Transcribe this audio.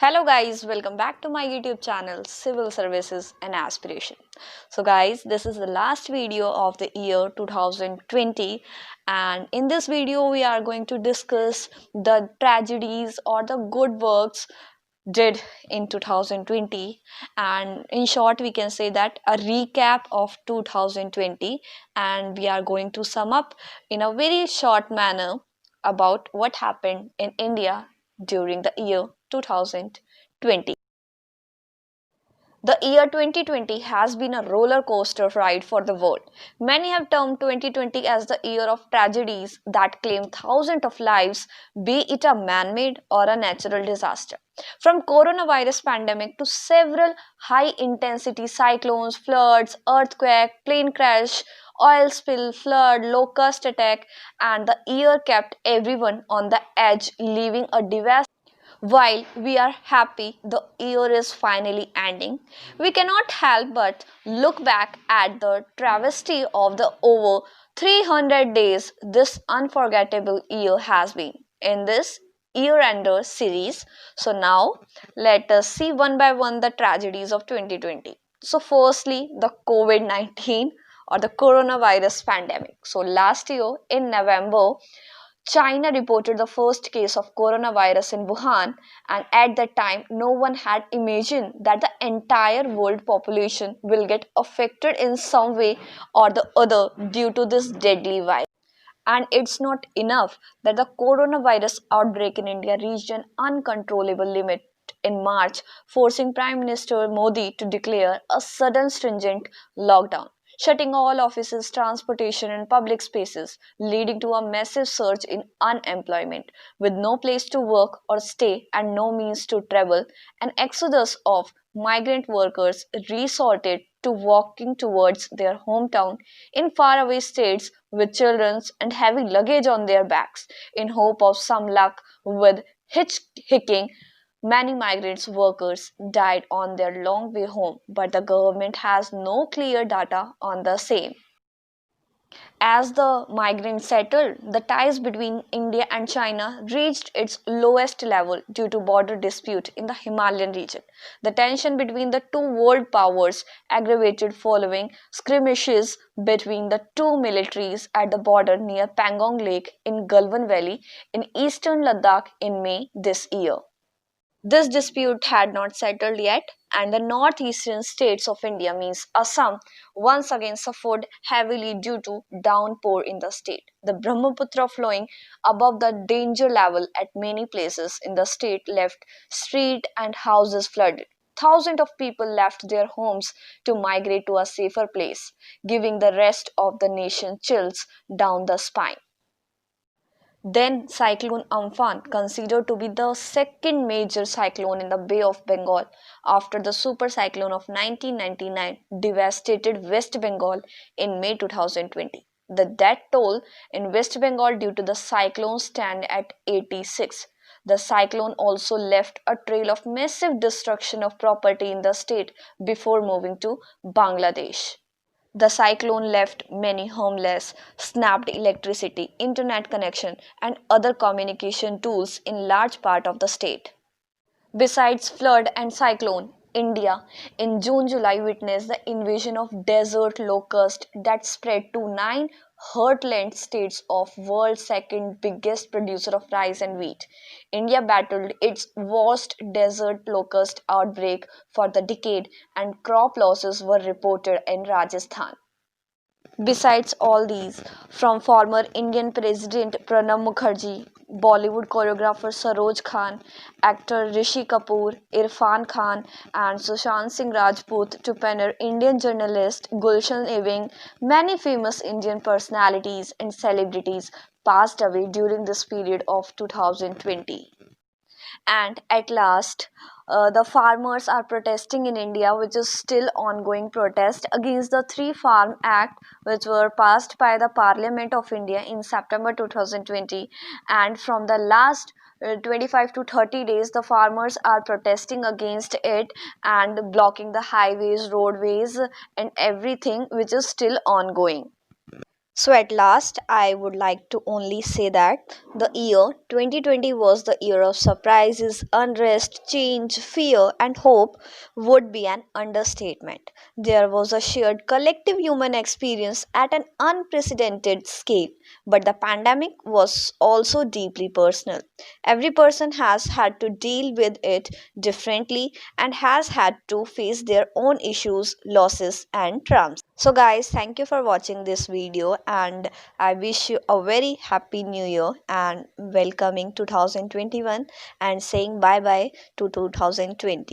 Hello guys, welcome back to my YouTube channel Civil Services and Aspiration. So guys, this is the last video of the year 2020, and in this video we are going to discuss the tragedies or the good works did in 2020, and in short we can say that a recap of 2020, and we are going to sum up in a very short manner about what happened in India during the year 2020. The year 2020 has been a roller coaster ride for the world. Many have termed 2020 as the year of tragedies that claim thousands of lives, be it a man-made or a natural disaster. From coronavirus pandemic to several high-intensity cyclones, floods, earthquake, plane crash, oil spill, flood, locust attack, and the year kept everyone on the edge, leaving a devastating. While we are happy the year is finally ending, we cannot help but look back at the travesty of the over 300 days this unforgettable year has been in this year ender series. So now let us see one by one the tragedies of 2020. So firstly, the COVID-19 or the coronavirus pandemic. So last year in November, China reported the first case of coronavirus in Wuhan, and at that time, no one had imagined that the entire world population will get affected in some way or the other due to this deadly virus. And it's not enough that the coronavirus outbreak in India reached an uncontrollable limit in March, forcing Prime Minister Modi to declare a sudden stringent lockdown, shutting all offices, transportation, and public spaces, leading to a massive surge in unemployment. With no place to work or stay and no means to travel, an exodus of migrant workers resorted to walking towards their hometown in faraway states with children and heavy luggage on their backs in hope of some luck with hitchhiking. Many migrants workers died on their long way home, but the government has no clear data on the same. As the migrants settled, the ties between India and China reached its lowest level due to border dispute in the Himalayan region. The tension between the two world powers aggravated following skirmishes between the two militaries at the border near Pangong Lake in Galwan Valley in eastern Ladakh in May this year. This dispute had not settled yet, and the northeastern states of India, means Assam, once again suffered heavily due to downpour in the state. The Brahmaputra flowing above the danger level at many places in the state left street and houses flooded. Thousands of people left their homes to migrate to a safer place, giving the rest of the nation chills down the spine. Then Cyclone Amphan, considered to be the second major cyclone in the Bay of Bengal after the super cyclone of 1999, devastated West Bengal in May 2020. The death toll in West Bengal due to the cyclone stand at 86. The cyclone also left a trail of massive destruction of property in the state before moving to Bangladesh. The cyclone left many homeless, snapped electricity, internet connection, and other communication tools in large part of the state. Besides flood and cyclone, India in June-July witnessed the invasion of desert locust that spread to nine heartland states of world's second biggest producer of rice and wheat. India battled its worst desert locust outbreak for the decade, and crop losses were reported in Rajasthan. Besides all these, from former Indian President Pranab Mukherjee, Bollywood choreographer Saroj Khan, actor Rishi Kapoor, Irfan Khan, and Sushant Singh Rajput to pioneer Indian journalist Gulshan Ewing, many famous Indian personalities and celebrities passed away during this period of 2020. And at last, the farmers are protesting in India, which is still ongoing protest against the three farm act which were passed by the Parliament of India in September 2020. And from the last 25 to 30 days the farmers are protesting against it and blocking the highways, roadways, and everything, which is still ongoing. So, at last, I would like to only say that the year 2020 was the year of surprises, unrest, change, fear, and hope would be an understatement. There was a shared collective human experience at an unprecedented scale, but the pandemic was also deeply personal. Every person has had to deal with it differently and has had to face their own issues, losses, and trumps. So, guys, thank you for watching this video, and I wish you a very happy new year and welcoming 2021 and saying bye bye to 2020.